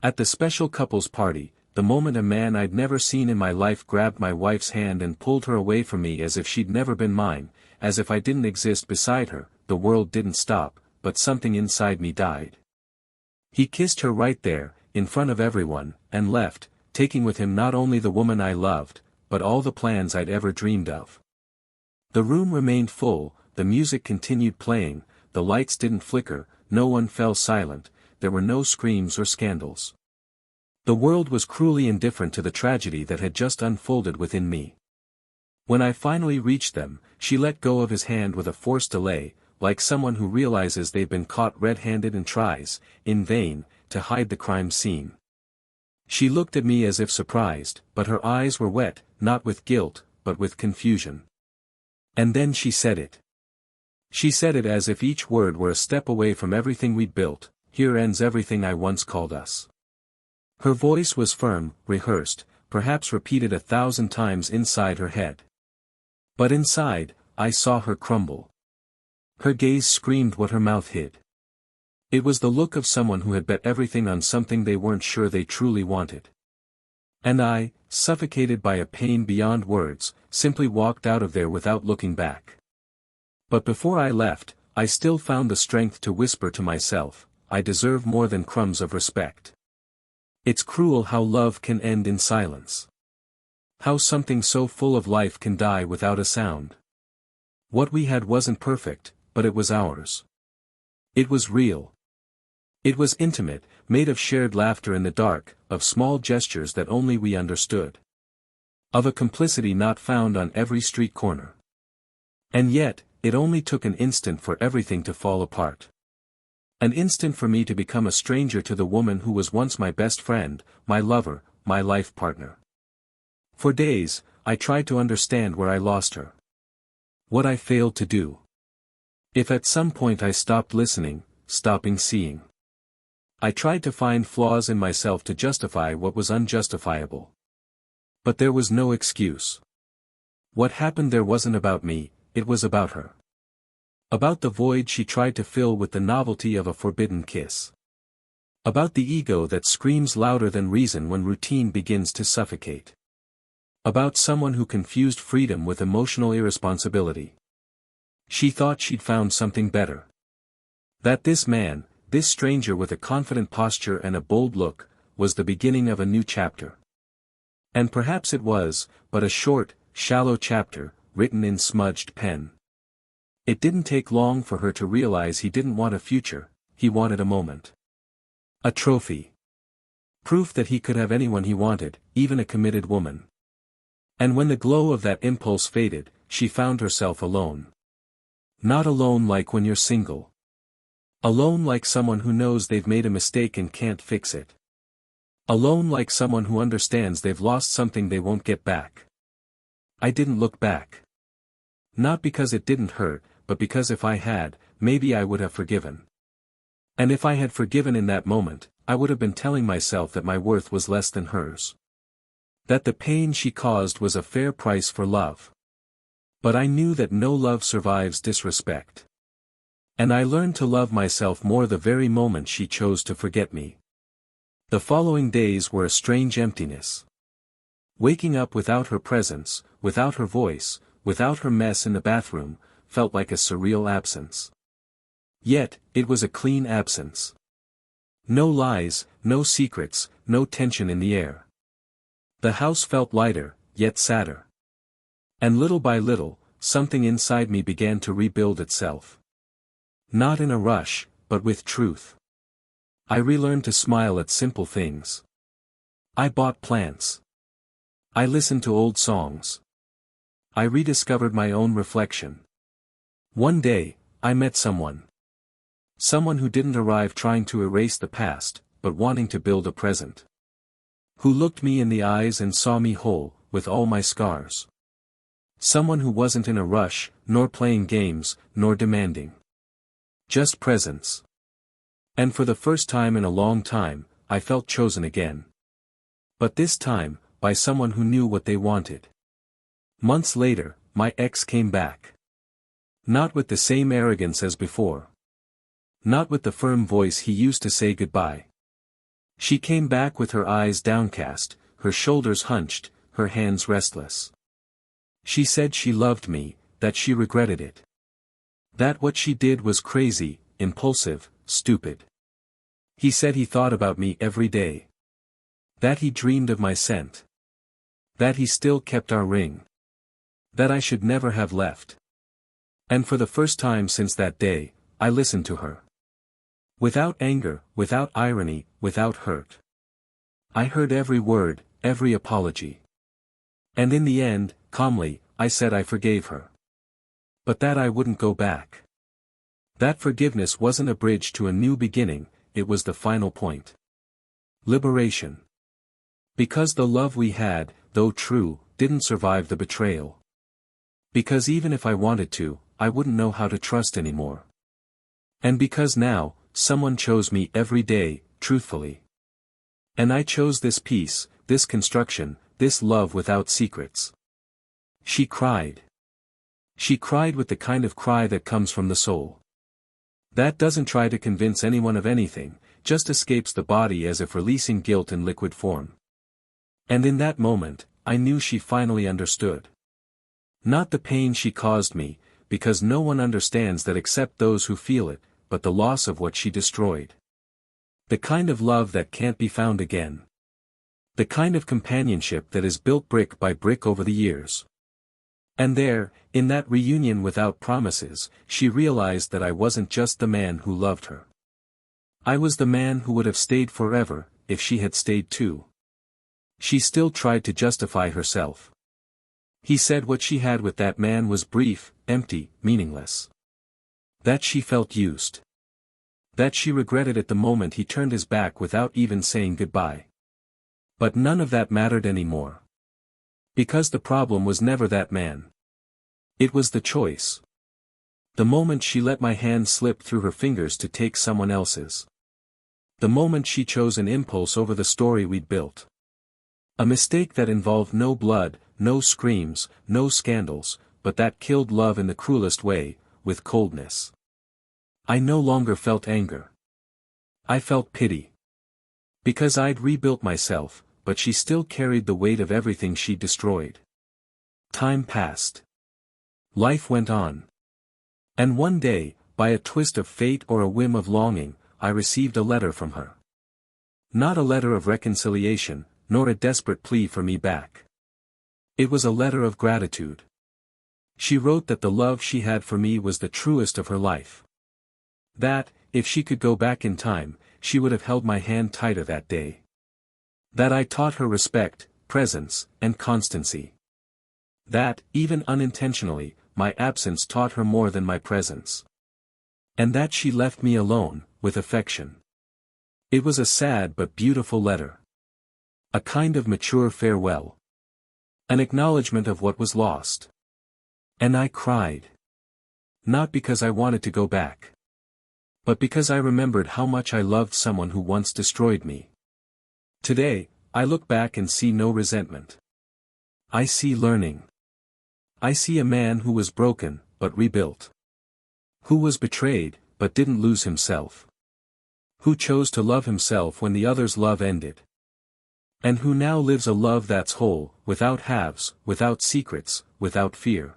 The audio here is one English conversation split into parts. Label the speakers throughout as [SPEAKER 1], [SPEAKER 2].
[SPEAKER 1] At the special couples party, the moment a man I'd never seen in my life grabbed my wife's hand and pulled her away from me as if she'd never been mine, as if I didn't exist beside her, the world didn't stop, but something inside me died. He kissed her right there, in front of everyone, and left, taking with him not only the woman I loved, but all the plans I'd ever dreamed of. The room remained full, the music continued playing, the lights didn't flicker, no one fell silent, there were no screams or scandals. The world was cruelly indifferent to the tragedy that had just unfolded within me. When I finally reached them, she let go of his hand with a forced delay, like someone who realizes they've been caught red-handed and tries, in vain, to hide the crime scene. She looked at me as if surprised, but her eyes were wet, not with guilt, but with confusion. And then she said it. She said it as if each word were a step away from everything we'd built. Here ends everything I once called us. Her voice was firm, rehearsed, perhaps repeated 1,000 times inside her head. But inside, I saw her crumble. Her gaze screamed what her mouth hid. It was the look of someone who had bet everything on something they weren't sure they truly wanted. And I, suffocated by a pain beyond words, simply walked out of there without looking back. But before I left, I still found the strength to whisper to myself, I deserve more than crumbs of respect. It's cruel how love can end in silence. How something so full of life can die without a sound. What we had wasn't perfect, but it was ours. It was real. It was intimate, made of shared laughter in the dark, of small gestures that only we understood. Of a complicity not found on every street corner. And yet, it only took an instant for everything to fall apart. An instant for me to become a stranger to the woman who was once my best friend, my lover, my life partner. For days, I tried to understand where I lost her. What I failed to do. If at some point I stopped listening, stopping seeing. I tried to find flaws in myself to justify what was unjustifiable. But there was no excuse. What happened there wasn't about me, it was about her. About the void she tried to fill with the novelty of a forbidden kiss. About the ego that screams louder than reason when routine begins to suffocate. About someone who confused freedom with emotional irresponsibility. She thought she'd found something better. That this man, this stranger with a confident posture and a bold look, was the beginning of a new chapter. And perhaps it was, but a short, shallow chapter, written in smudged pen. It didn't take long for her to realize he didn't want a future, he wanted a moment. A trophy. Proof that he could have anyone he wanted, even a committed woman. And when the glow of that impulse faded, she found herself alone. Not alone like when you're single. Alone like someone who knows they've made a mistake and can't fix it. Alone like someone who understands they've lost something they won't get back. I didn't look back. Not because it didn't hurt, but because if I had, maybe I would have forgiven. And if I had forgiven in that moment, I would have been telling myself that my worth was less than hers. That the pain she caused was a fair price for love. But I knew that no love survives disrespect. And I learned to love myself more the very moment she chose to forget me. The following days were a strange emptiness. Waking up without her presence, without her voice, without her mess in the bathroom, felt like a surreal absence. Yet, it was a clean absence. No lies, no secrets, no tension in the air. The house felt lighter, yet sadder. And little by little, something inside me began to rebuild itself. Not in a rush, but with truth. I relearned to smile at simple things. I bought plants. I listened to old songs. I rediscovered my own reflection. One day, I met someone. Someone who didn't arrive trying to erase the past, but wanting to build a present. Who looked me in the eyes and saw me whole, with all my scars. Someone who wasn't in a rush, nor playing games, nor demanding. Just presence. And for the first time in a long time, I felt chosen again. But this time, by someone who knew what they wanted. Months later, my ex came back. Not with the same arrogance as before. Not with the firm voice he used to say goodbye. She came back with her eyes downcast, her shoulders hunched, her hands restless. She said she loved me, that she regretted it. That what she did was crazy, impulsive, stupid. He said he thought about me every day. That he dreamed of my scent. That he still kept our ring. That I should never have left. And for the first time since that day, I listened to her. Without anger, without irony, without hurt. I heard every word, every apology. And in the end, calmly, I said I forgave her. But that I wouldn't go back. That forgiveness wasn't a bridge to a new beginning, it was the final point. Liberation. Because the love we had, though true, didn't survive the betrayal. Because even if I wanted to, I wouldn't know how to trust anymore. And because now, someone chose me every day, truthfully. And I chose this peace, this construction, this love without secrets. She cried. She cried with the kind of cry that comes from the soul. That doesn't try to convince anyone of anything, just escapes the body as if releasing guilt in liquid form. And in that moment, I knew she finally understood. Not the pain she caused me, because no one understands that except those who feel it, but the loss of what she destroyed. The kind of love that can't be found again. The kind of companionship that is built brick by brick over the years. And there, in that reunion without promises, she realized that I wasn't just the man who loved her. I was the man who would have stayed forever, if she had stayed too. She still tried to justify herself. He said what she had with that man was brief, empty, meaningless. That she felt used. That she regretted it the moment he turned his back without even saying goodbye. But none of that mattered anymore. Because the problem was never that man. It was the choice. The moment she let my hand slip through her fingers to take someone else's. The moment she chose an impulse over the story we'd built. A mistake that involved no blood, no screams, no scandals, but that killed love in the cruelest way, with coldness. I no longer felt anger. I felt pity. Because I'd rebuilt myself, but she still carried the weight of everything she destroyed. Time passed. Life went on. And one day, by a twist of fate or a whim of longing, I received a letter from her. Not a letter of reconciliation, nor a desperate plea for me back. It was a letter of gratitude. She wrote that the love she had for me was the truest of her life. That, if she could go back in time, she would have held my hand tighter that day. That I taught her respect, presence, and constancy. That, even unintentionally, my absence taught her more than my presence. And that she left me alone, with affection. It was a sad but beautiful letter. A kind of mature farewell. An acknowledgement of what was lost. And I cried. Not because I wanted to go back. But because I remembered how much I loved someone who once destroyed me. Today, I look back and see no resentment. I see learning. I see a man who was broken, but rebuilt. Who was betrayed, but didn't lose himself. Who chose to love himself when the other's love ended. And who now lives a love that's whole, without halves, without secrets, without fear.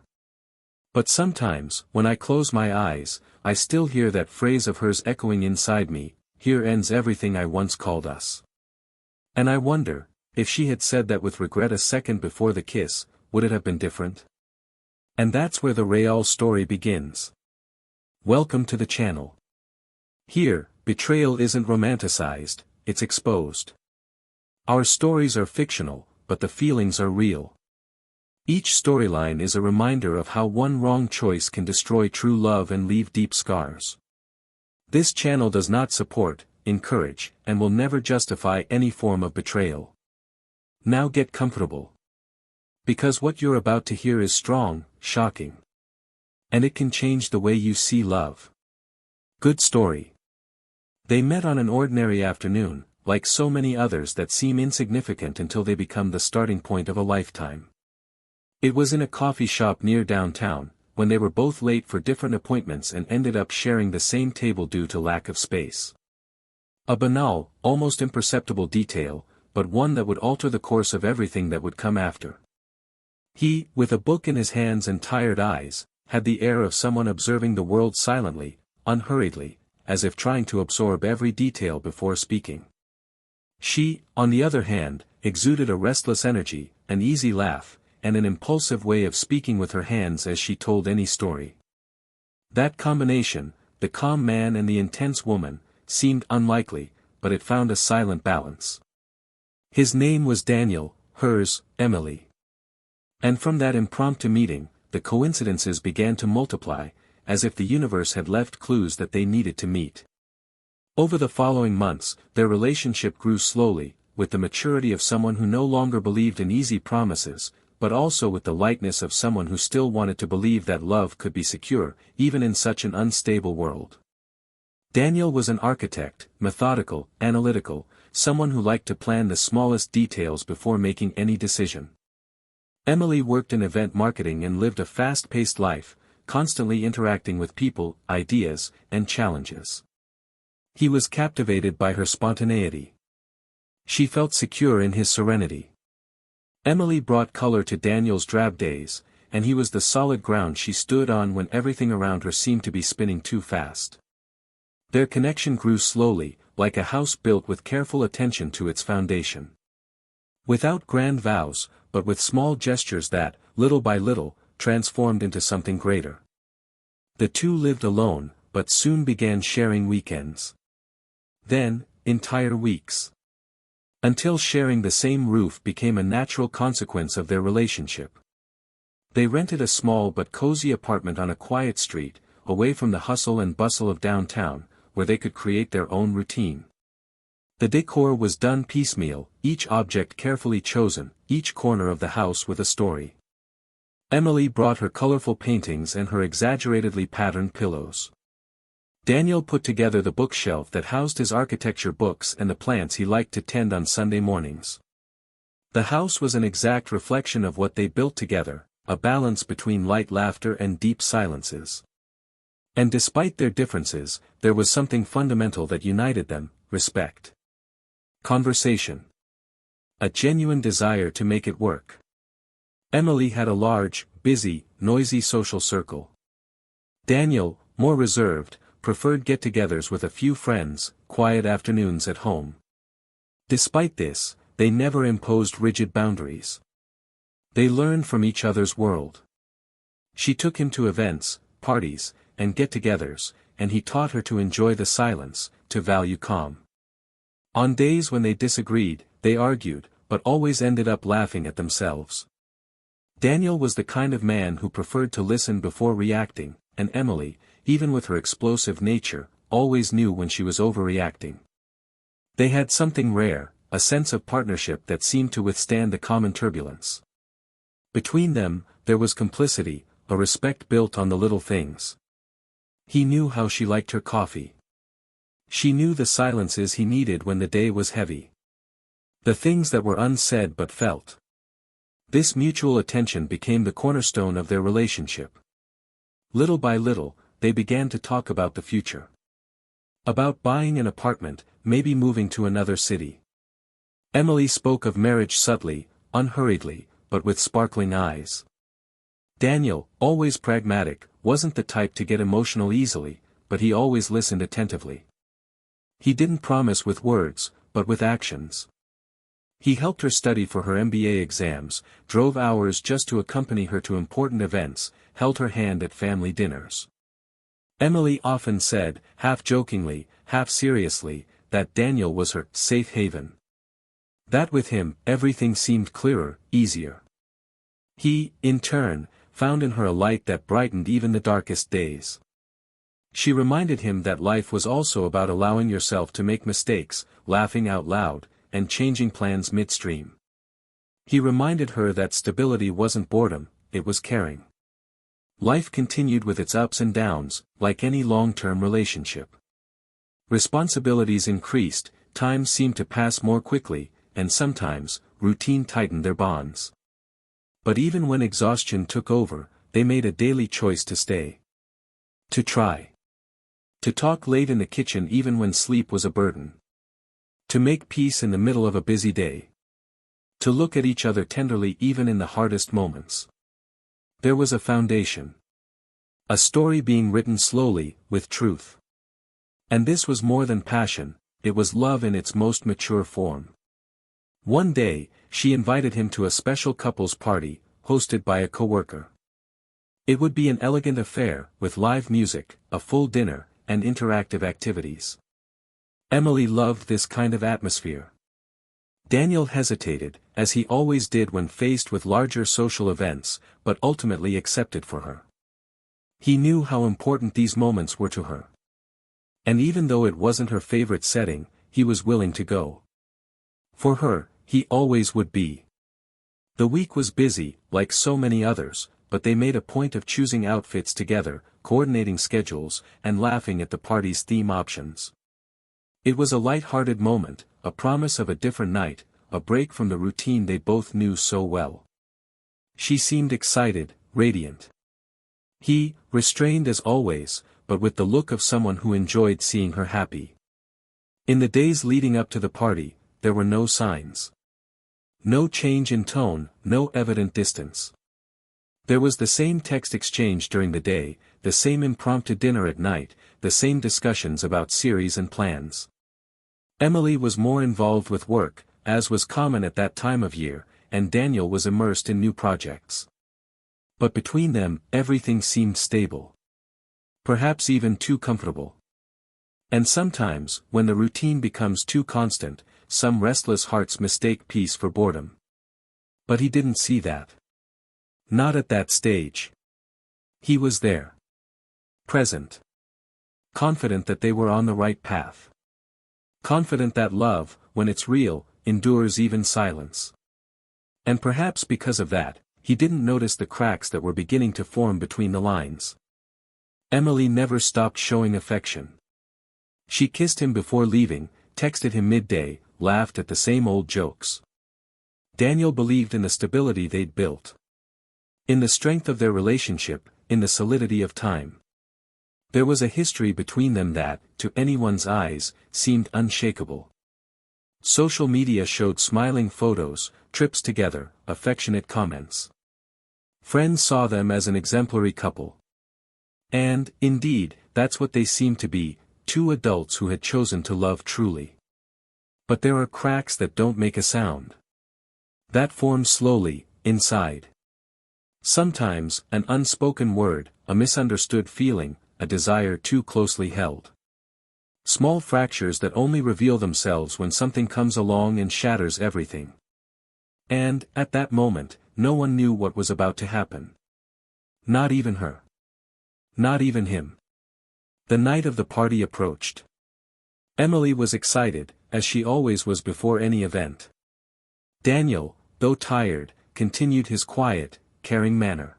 [SPEAKER 1] But sometimes, when I close my eyes, I still hear that phrase of hers echoing inside me, "Here ends everything I once called us." And I wonder, if she had said that with regret a second before the kiss, would it have been different? And that's where the Real story begins. Welcome to the channel. Here, betrayal isn't romanticized, it's exposed. Our stories are fictional, but the feelings are real. Each storyline is a reminder of how one wrong choice can destroy true love and leave deep scars. This channel does not support, encourage, and will never justify any form of betrayal. Now get comfortable. Because what you're about to hear is strong, shocking. And it can change the way you see love. Good story. They met on an ordinary afternoon, like so many others that seem insignificant until they become the starting point of a lifetime. It was in a coffee shop near downtown, when they were both late for different appointments and ended up sharing the same table due to lack of space. A banal, almost imperceptible detail, but one that would alter the course of everything that would come after. He, with a book in his hands and tired eyes, had the air of someone observing the world silently, unhurriedly, as if trying to absorb every detail before speaking. She, on the other hand, exuded a restless energy, an easy laugh, and an impulsive way of speaking with her hands as she told any story. That combination, the calm man and the intense woman, seemed unlikely, but it found a silent balance. His name was Daniel, hers, Emily. And from that impromptu meeting, the coincidences began to multiply, as if the universe had left clues that they needed to meet. Over the following months, their relationship grew slowly, with the maturity of someone who no longer believed in easy promises, but also with the lightness of someone who still wanted to believe that love could be secure, even in such an unstable world. Daniel was an architect, methodical, analytical, someone who liked to plan the smallest details before making any decision. Emily worked in event marketing and lived a fast-paced life, constantly interacting with people, ideas, and challenges. He was captivated by her spontaneity. She felt secure in his serenity. Emily brought color to Daniel's drab days, and he was the solid ground she stood on when everything around her seemed to be spinning too fast. Their connection grew slowly, like a house built with careful attention to its foundation. Without grand vows, but with small gestures that, little by little, transformed into something greater. The two lived alone, but soon began sharing weekends. Then, entire weeks. Until sharing the same roof became a natural consequence of their relationship. They rented a small but cozy apartment on a quiet street, away from the hustle and bustle of downtown, where they could create their own routine. The decor was done piecemeal, each object carefully chosen, each corner of the house with a story. Emily brought her colorful paintings and her exaggeratedly patterned pillows. Daniel put together the bookshelf that housed his architecture books and the plants he liked to tend on Sunday mornings. The house was an exact reflection of what they built together, a balance between light laughter and deep silences. And despite their differences, there was something fundamental that united them: respect. Conversation. A genuine desire to make it work. Emily had a large, busy, noisy social circle. Daniel, more reserved, preferred get-togethers with a few friends, quiet afternoons at home. Despite this, they never imposed rigid boundaries. They learned from each other's world. She took him to events, parties, and get-togethers, and he taught her to enjoy the silence, to value calm. On days when they disagreed, they argued, but always ended up laughing at themselves. Daniel was the kind of man who preferred to listen before reacting, and Emily, even with her explosive nature, always knew when she was overreacting. They had something rare, a sense of partnership that seemed to withstand the common turbulence. Between them, there was complicity, a respect built on the little things. He knew how she liked her coffee. She knew the silences he needed when the day was heavy. The things that were unsaid but felt. This mutual attention became the cornerstone of their relationship. Little by little, they began to talk about the future. About buying an apartment, maybe moving to another city. Emily spoke of marriage subtly, unhurriedly, but with sparkling eyes. Daniel, always pragmatic, wasn't the type to get emotional easily, but he always listened attentively. He didn't promise with words, but with actions. He helped her study for her MBA exams, drove hours just to accompany her to important events, held her hand at family dinners. Emily often said, half jokingly, half seriously, that Daniel was her safe haven. That with him, everything seemed clearer, easier. He, in turn, found in her a light that brightened even the darkest days. She reminded him that life was also about allowing yourself to make mistakes, laughing out loud, and changing plans midstream. He reminded her that stability wasn't boredom, it was caring. Life continued with its ups and downs, like any long-term relationship. Responsibilities increased, time seemed to pass more quickly, and sometimes, routine tightened their bonds. But even when exhaustion took over, they made a daily choice to stay. To try. To talk late in the kitchen even when sleep was a burden. To make peace in the middle of a busy day. To look at each other tenderly even in the hardest moments. There was a foundation. A story being written slowly, with truth. And this was more than passion, it was love in its most mature form. One day, she invited him to a special couples party, hosted by a coworker. It would be an elegant affair, with live music, a full dinner, and interactive activities. Emily loved this kind of atmosphere. Daniel hesitated, as he always did when faced with larger social events, but ultimately accepted for her. He knew how important these moments were to her. And even though it wasn't her favorite setting, he was willing to go. For her, he always would be. The week was busy, like so many others, but they made a point of choosing outfits together, coordinating schedules, and laughing at the party's theme options. It was a light-hearted moment, a promise of a different night, a break from the routine they both knew so well. She seemed excited, radiant. He, restrained as always, but with the look of someone who enjoyed seeing her happy. In the days leading up to the party, there were no signs. No change in tone, no evident distance. There was the same text exchange during the day, the same impromptu dinner at night, the same discussions about series and plans. Emily was more involved with work, as was common at that time of year, and Daniel was immersed in new projects. But between them, everything seemed stable. Perhaps even too comfortable. And sometimes, when the routine becomes too constant, some restless hearts mistake peace for boredom. But he didn't see that. Not at that stage. He was there. Present. Confident that they were on the right path. Confident that love, when it's real, endures even silence. And perhaps because of that, he didn't notice the cracks that were beginning to form between the lines. Emily never stopped showing affection. She kissed him before leaving, texted him midday, laughed at the same old jokes. Daniel believed in the stability they'd built. In the strength of their relationship, in the solidity of time. There was a history between them that, to anyone's eyes, seemed unshakable. Social media showed smiling photos, trips together, affectionate comments. Friends saw them as an exemplary couple. And, indeed, that's what they seemed to be, two adults who had chosen to love truly. But there are cracks that don't make a sound. That forms slowly, inside. Sometimes, an unspoken word, a misunderstood feeling, a desire too closely held. Small fractures that only reveal themselves when something comes along and shatters everything. And, at that moment, no one knew what was about to happen. Not even her. Not even him. The night of the party approached. Emily was excited, as she always was before any event. Daniel, though tired, continued his quiet, caring manner.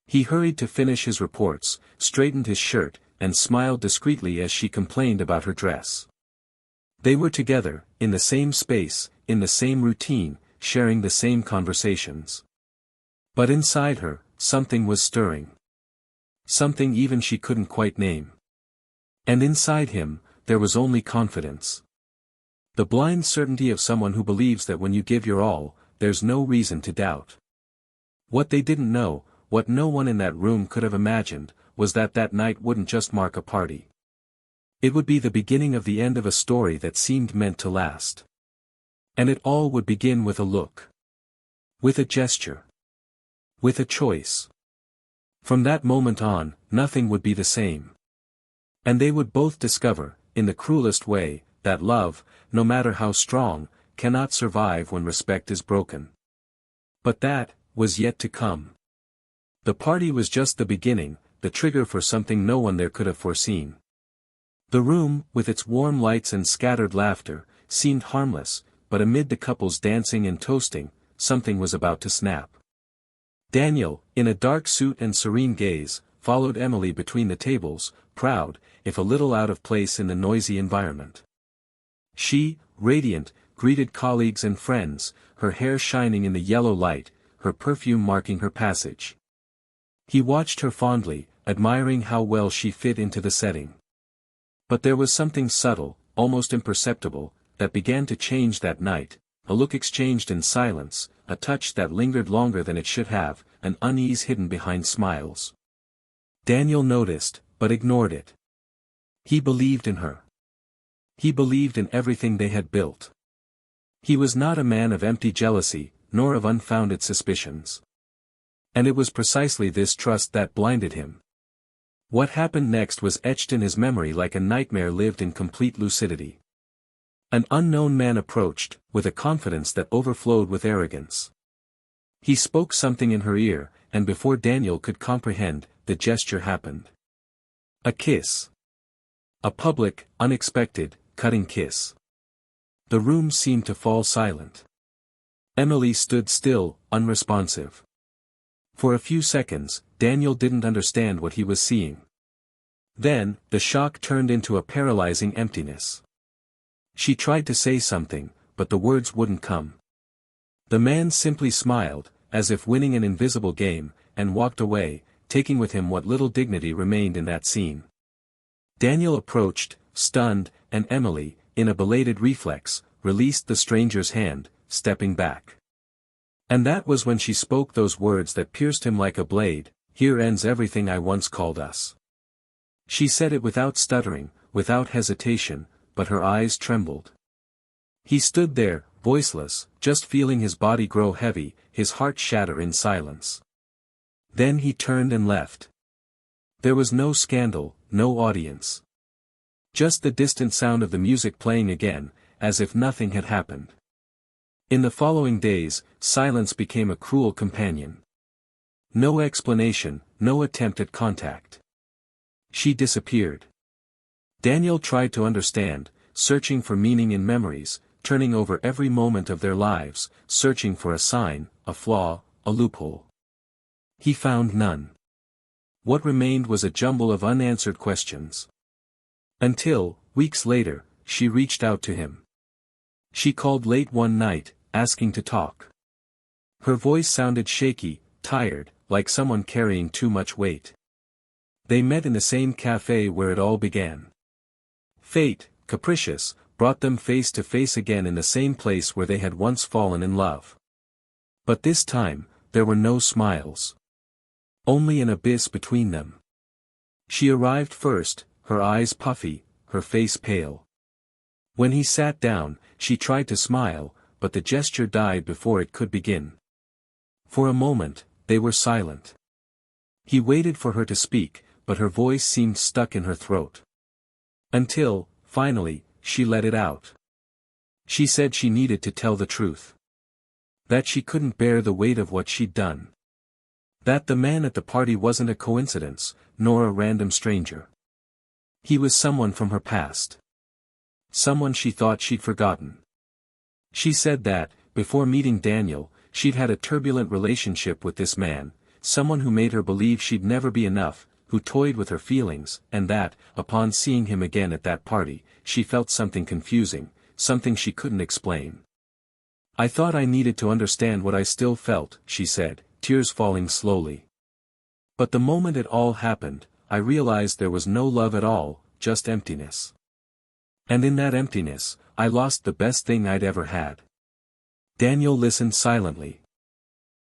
[SPEAKER 1] He hurried to finish his reports, straightened his shirt, and smiled discreetly as she complained about her dress. They were together, in the same space, in the same routine, sharing the same conversations. But inside her, something was stirring. Something even she couldn't quite name. And inside him, there was only confidence. The blind certainty of someone who believes that when you give your all, there's no reason to doubt. What they didn't know, what no one in that room could have imagined, was that that night wouldn't just mark a party. It would be the beginning of the end of a story that seemed meant to last. And it all would begin with a look. With a gesture. With a choice. From that moment on, nothing would be the same. And they would both discover, in the cruelest way, that love, no matter how strong, cannot survive when respect is broken. But that was yet to come. The party was just the beginning, the trigger for something no one there could have foreseen. The room, with its warm lights and scattered laughter, seemed harmless, but amid the couples dancing and toasting, something was about to snap. Daniel, in a dark suit and serene gaze, followed Emily between the tables, proud, if a little out of place in the noisy environment. She, radiant, greeted colleagues and friends, her hair shining in the yellow light, her perfume marking her passage. He watched her fondly, admiring how well she fit into the setting. But there was something subtle, almost imperceptible, that began to change that night, a look exchanged in silence, a touch that lingered longer than it should have, an unease hidden behind smiles. Daniel noticed, but ignored it. He believed in her. He believed in everything they had built. He was not a man of empty jealousy, nor of unfounded suspicions. And it was precisely this trust that blinded him. What happened next was etched in his memory like a nightmare lived in complete lucidity. An unknown man approached, with a confidence that overflowed with arrogance. He spoke something in her ear, and before Daniel could comprehend, the gesture happened. A kiss. A public, unexpected, cutting kiss. The room seemed to fall silent. Emily stood still, unresponsive. For a few seconds, Daniel didn't understand what he was seeing. Then, the shock turned into a paralyzing emptiness. She tried to say something, but the words wouldn't come. The man simply smiled, as if winning an invisible game, and walked away, taking with him what little dignity remained in that scene. Daniel approached, stunned, and Emily, in a belated reflex, released the stranger's hand, stepping back. And that was when she spoke those words that pierced him like a blade, "Here ends everything I once called us." She said it without stuttering, without hesitation, but her eyes trembled. He stood there, voiceless, just feeling his body grow heavy, his heart shatter in silence. Then he turned and left. There was no scandal, no audience. Just the distant sound of the music playing again, as if nothing had happened. In the following days, silence became a cruel companion. No explanation, no attempt at contact. She disappeared. Daniel tried to understand, searching for meaning in memories, turning over every moment of their lives, searching for a sign, a flaw, a loophole. He found none. What remained was a jumble of unanswered questions. Until, weeks later, she reached out to him. She called late one night, asking to talk. Her voice sounded shaky, tired, like someone carrying too much weight. They met in the same cafe where it all began. Fate, capricious, brought them face to face again in the same place where they had once fallen in love. But this time, there were no smiles. Only an abyss between them. She arrived first, her eyes puffy, her face pale. When he sat down, she tried to smile, but the gesture died before it could begin. For a moment, they were silent. He waited for her to speak, but her voice seemed stuck in her throat. Until, finally, she let it out. She said she needed to tell the truth. That she couldn't bear the weight of what she'd done. That the man at the party wasn't a coincidence, nor a random stranger. He was someone from her past. Someone she thought she'd forgotten. She said that, before meeting Daniel, she'd had a turbulent relationship with this man, someone who made her believe she'd never be enough, who toyed with her feelings, and that, upon seeing him again at that party, she felt something confusing, something she couldn't explain. "I thought I needed to understand what I still felt," she said, tears falling slowly. "But the moment it all happened, I realized there was no love at all, just emptiness. And in that emptiness, I lost the best thing I'd ever had." Daniel listened silently.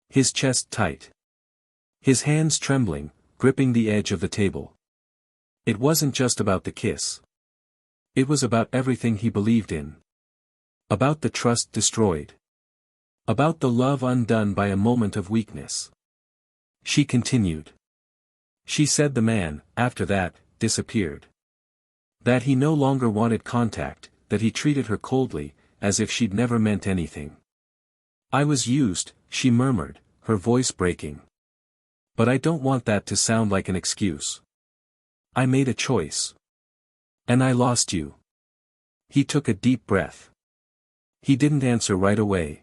[SPEAKER 1] His chest tight. His hands trembling, gripping the edge of the table. It wasn't just about the kiss. It was about everything he believed in. About the trust destroyed. About the love undone by a moment of weakness. She continued. She said the man, after that, disappeared. That he no longer wanted contact, that he treated her coldly, as if she'd never meant anything. "I was used," she murmured, her voice breaking. "But I don't want that to sound like an excuse. I made a choice. And I lost you." He took a deep breath. He didn't answer right away.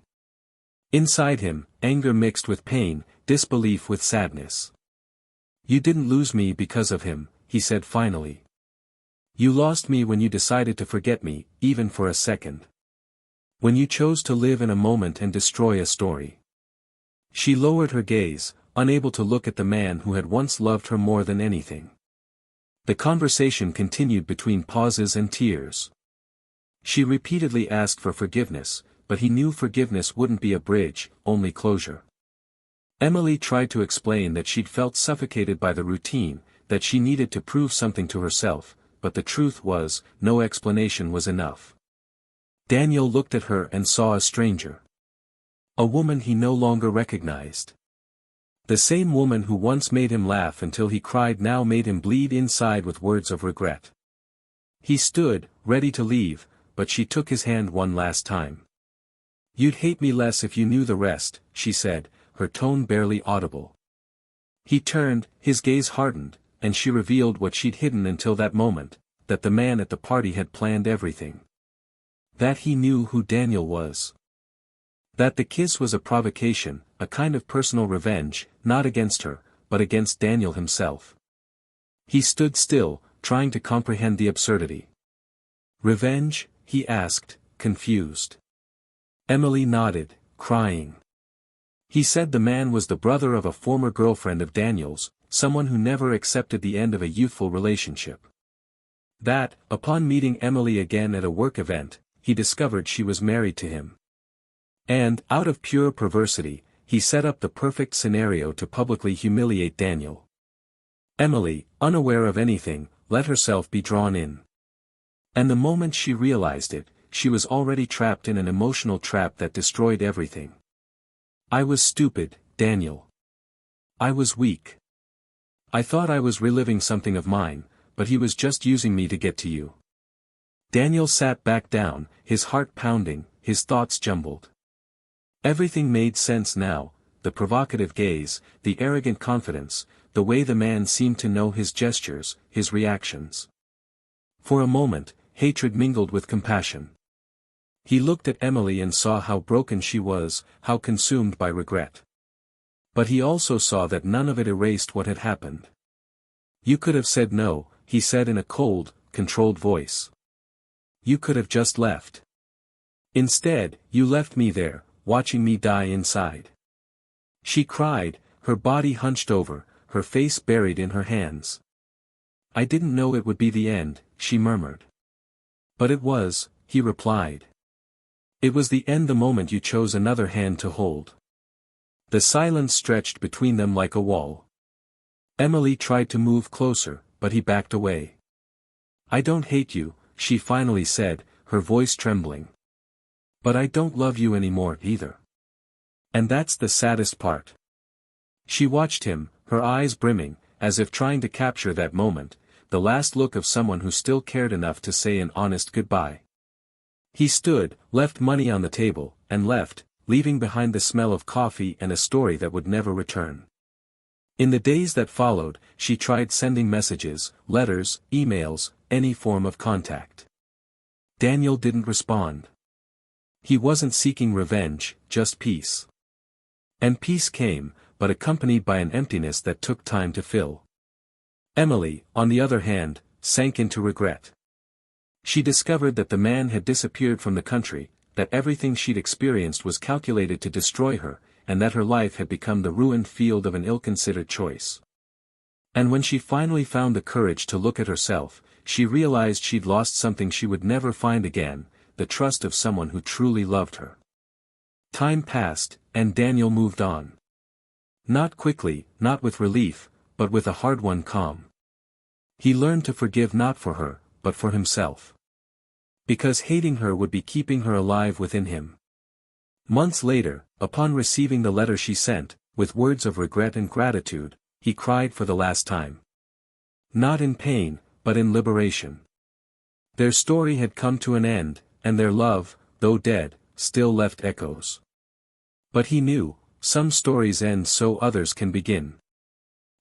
[SPEAKER 1] Inside him, anger mixed with pain, disbelief with sadness. "You didn't lose me because of him," he said finally. "You lost me when you decided to forget me, even for a second. When you chose to live in a moment and destroy a story." She lowered her gaze, unable to look at the man who had once loved her more than anything. The conversation continued between pauses and tears. She repeatedly asked for forgiveness, but he knew forgiveness wouldn't be a bridge, only closure. Emily tried to explain that she'd felt suffocated by the routine, that she needed to prove something to herself, but the truth was, no explanation was enough. Daniel looked at her and saw a stranger. A woman he no longer recognized. The same woman who once made him laugh until he cried now made him bleed inside with words of regret. He stood, ready to leave, but she took his hand one last time. "You'd hate me less if you knew the rest," she said, her tone barely audible. He turned, his gaze hardened, and she revealed what she'd hidden until that moment, that the man at the party had planned everything. That he knew who Daniel was. That the kiss was a provocation, a kind of personal revenge, not against her, but against Daniel himself. He stood still, trying to comprehend the absurdity. "Revenge?" he asked, confused. Emily nodded, crying. He said the man was the brother of a former girlfriend of Daniel's, someone who never accepted the end of a youthful relationship. That, upon meeting Emily again at a work event, he discovered she was married to him. And, out of pure perversity, he set up the perfect scenario to publicly humiliate Daniel. Emily, unaware of anything, let herself be drawn in. And the moment she realized it, she was already trapped in an emotional trap that destroyed everything. "I was stupid, Daniel. I was weak. I thought I was reliving something of mine, but he was just using me to get to you." Daniel sat back down, his heart pounding, his thoughts jumbled. Everything made sense now, the provocative gaze, the arrogant confidence, the way the man seemed to know his gestures, his reactions. For a moment, hatred mingled with compassion. He looked at Emily and saw how broken she was, how consumed by regret. But he also saw that none of it erased what had happened. "You could have said no," he said in a cold, controlled voice. "You could have just left. Instead, you left me there, watching me die inside." She cried, her body hunched over, her face buried in her hands. "I didn't know it would be the end," she murmured. "But it was," he replied. "It was the end the moment you chose another hand to hold." The silence stretched between them like a wall. Emily tried to move closer, but he backed away. "I don't hate you," she finally said, her voice trembling. "But I don't love you anymore either. And that's the saddest part." She watched him, her eyes brimming, as if trying to capture that moment, the last look of someone who still cared enough to say an honest goodbye. He stood, left money on the table, and left, leaving behind the smell of coffee and a story that would never return. In the days that followed, she tried sending messages, letters, emails, any form of contact. Daniel didn't respond. He wasn't seeking revenge, just peace. And peace came, but accompanied by an emptiness that took time to fill. Emily, on the other hand, sank into regret. She discovered that the man had disappeared from the country, that everything she'd experienced was calculated to destroy her, and that her life had become the ruined field of an ill-considered choice. And when she finally found the courage to look at herself, she realized she'd lost something she would never find again, the trust of someone who truly loved her. Time passed, and Daniel moved on. Not quickly, not with relief, but with a hard-won calm. He learned to forgive not for her, but for himself. Because hating her would be keeping her alive within him. Months later, upon receiving the letter she sent, with words of regret and gratitude, he cried for the last time. Not in pain, but in liberation. Their story had come to an end, and their love, though dead, still left echoes. But he knew, some stories end so others can begin.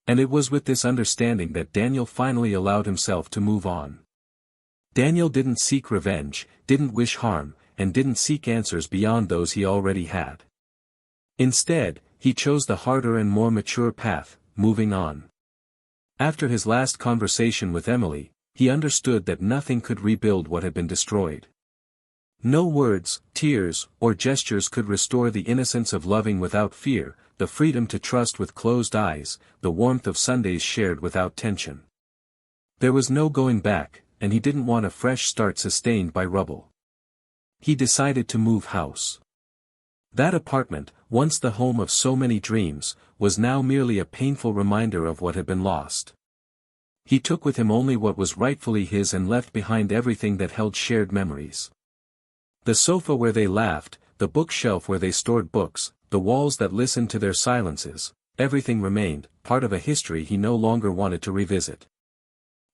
[SPEAKER 1] And it was with this understanding that Daniel finally allowed himself to move on. Daniel didn't seek revenge, didn't wish harm, and didn't seek answers beyond those he already had. Instead, he chose the harder and more mature path, moving on. After his last conversation with Emily, he understood that nothing could rebuild what had been destroyed. No words, tears, or gestures could restore the innocence of loving without fear, the freedom to trust with closed eyes, the warmth of Sundays shared without tension. There was no going back, and he didn't want a fresh start sustained by rubble. He decided to move house. That apartment, once the home of so many dreams, was now merely a painful reminder of what had been lost. He took with him only what was rightfully his and left behind everything that held shared memories. The sofa where they laughed, the bookshelf where they stored books, the walls that listened to their silences, everything remained, part of a history he no longer wanted to revisit.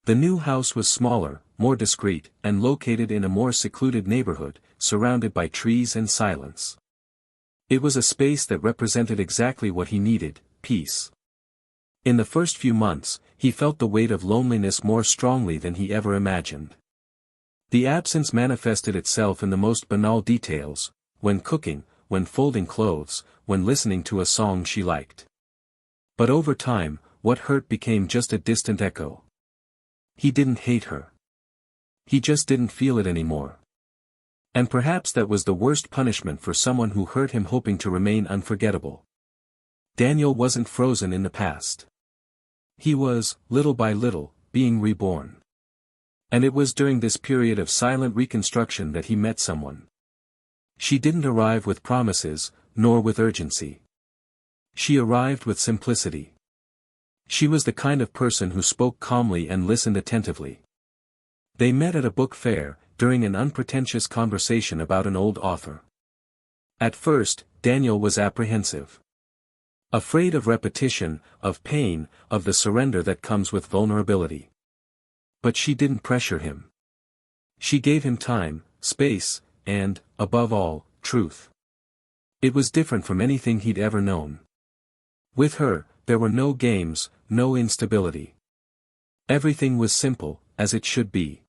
[SPEAKER 1] The new house was smaller, more discreet, and located in a more secluded neighborhood, surrounded by trees and silence. It was a space that represented exactly what he needed, peace. In the first few months, he felt the weight of loneliness more strongly than he ever imagined. The absence manifested itself in the most banal details, when cooking, when folding clothes, when listening to a song she liked. But over time, what hurt became just a distant echo. He didn't hate her. He just didn't feel it anymore. And perhaps that was the worst punishment for someone who hurt him hoping to remain unforgettable. Daniel wasn't frozen in the past. He was, little by little, being reborn. And it was during this period of silent reconstruction that he met someone. She didn't arrive with promises, nor with urgency. She arrived with simplicity. She was the kind of person who spoke calmly and listened attentively. They met at a book fair, during an unpretentious conversation about an old author. At first, Daniel was apprehensive. Afraid of repetition, of pain, of the surrender that comes with vulnerability. But she didn't pressure him. She gave him time, space, and, above all, truth. It was different from anything he'd ever known. With her, there were no games, no instability. Everything was simple, as it should be.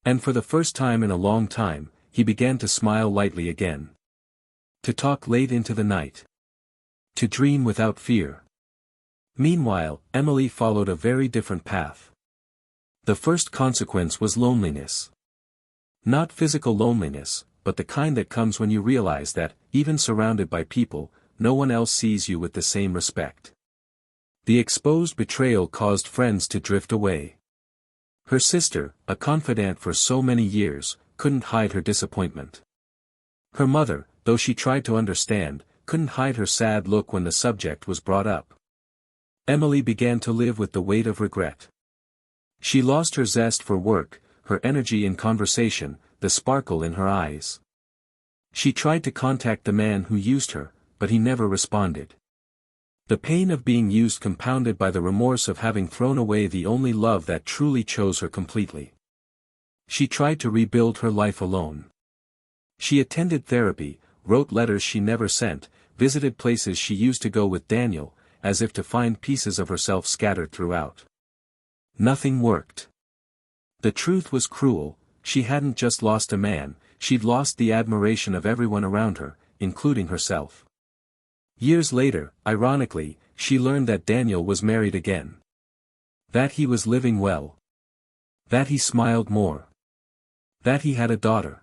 [SPEAKER 1] And for the first time in a long time, he began to smile lightly again. To talk late into the night. To dream without fear. Meanwhile, Emily followed a very different path. The first consequence was loneliness. Not physical loneliness, but the kind that comes when you realize that, even surrounded by people, no one else sees you with the same respect. The exposed betrayal caused friends to drift away. Her sister, a confidant for so many years, couldn't hide her disappointment. Her mother, though she tried to understand, couldn't hide her sad look when the subject was brought up. Emily began to live with the weight of regret. She lost her zest for work, her energy in conversation, the sparkle in her eyes. She tried to contact the man who used her, but he never responded. The pain of being used compounded by the remorse of having thrown away the only love that truly chose her completely. She tried to rebuild her life alone. She attended therapy, wrote letters she never sent, visited places she used to go with Daniel, as if to find pieces of herself scattered throughout. Nothing worked. The truth was cruel, she hadn't just lost a man, she'd lost the admiration of everyone around her, including herself. Years later, ironically, she learned that Daniel was married again. That he was living well. That he smiled more. That he had a daughter.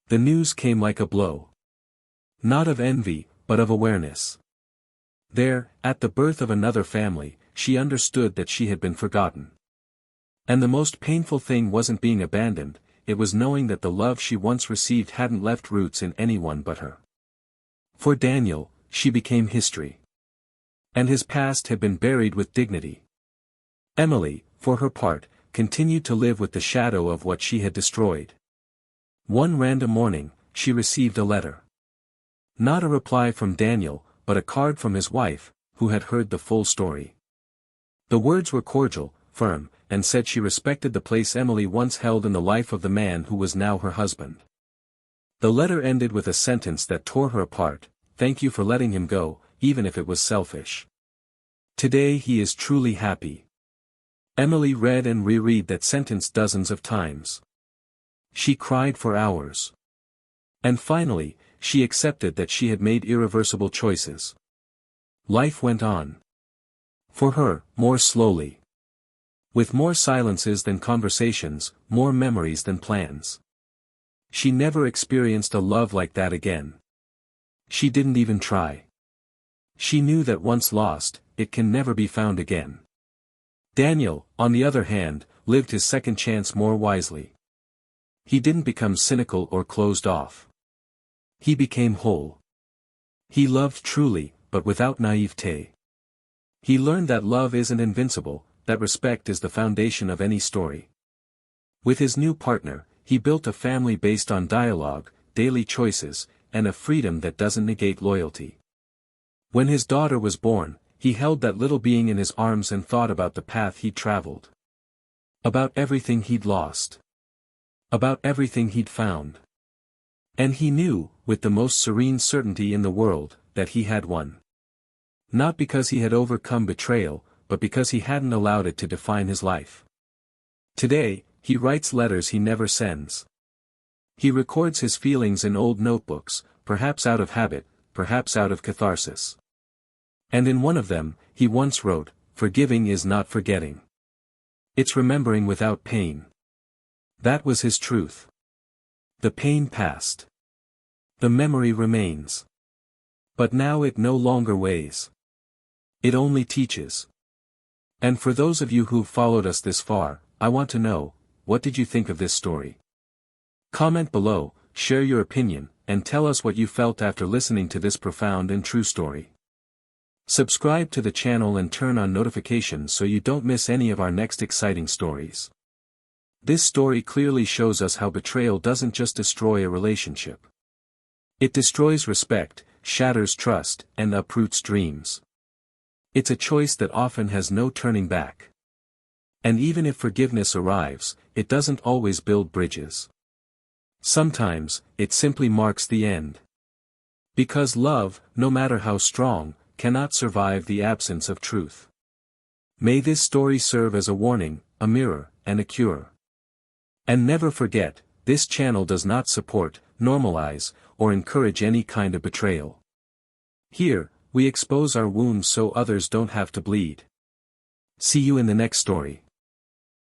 [SPEAKER 1] The news came like a blow. Not of envy, but of awareness. There, at the birth of another family, she understood that she had been forgotten. And the most painful thing wasn't being abandoned, it was knowing that the love she once received hadn't left roots in anyone but her. For Daniel, she became history. And his past had been buried with dignity. Emily, for her part, continued to live with the shadow of what she had destroyed. One random morning, she received a letter. Not a reply from Daniel, but a card from his wife, who had heard the full story. The words were cordial, firm, and said she respected the place Emily once held in the life of the man who was now her husband. The letter ended with a sentence that tore her apart: "Thank you for letting him go, even if it was selfish. Today he is truly happy." Emily read and reread that sentence dozens of times. She cried for hours. And finally, she accepted that she had made irreversible choices. Life went on. For her, more slowly. With more silences than conversations, more memories than plans. She never experienced a love like that again. She didn't even try. She knew that once lost, it can never be found again. Daniel, on the other hand, lived his second chance more wisely. He didn't become cynical or closed off. He became whole. He loved truly, but without naivete. He learned that love isn't invincible, that respect is the foundation of any story. With his new partner, he built a family based on dialogue, daily choices, and a freedom that doesn't negate loyalty. When his daughter was born, he held that little being in his arms and thought about the path he'd traveled. About everything he'd lost. About everything he'd found. And he knew, with the most serene certainty in the world, that he had won. Not because he had overcome betrayal, but because he hadn't allowed it to define his life. Today, he writes letters he never sends. He records his feelings in old notebooks, perhaps out of habit, perhaps out of catharsis. And in one of them, he once wrote, "Forgiving is not forgetting. It's remembering without pain." That was his truth. The pain passed. The memory remains. But now it no longer weighs. It only teaches. And for those of you who've followed us this far, I want to know, what did you think of this story? Comment below, share your opinion, and tell us what you felt after listening to this profound and true story. Subscribe to the channel and turn on notifications so you don't miss any of our next exciting stories. This story clearly shows us how betrayal doesn't just destroy a relationship. It destroys respect, shatters trust, and uproots dreams. It's a choice that often has no turning back. And even if forgiveness arrives, it doesn't always build bridges. Sometimes, it simply marks the end. Because love, no matter how strong, cannot survive the absence of truth. May this story serve as a warning, a mirror, and a cure. And never forget, this channel does not support, normalize, or encourage any kind of betrayal. Here, we expose our wounds so others don't have to bleed. See you in the next story.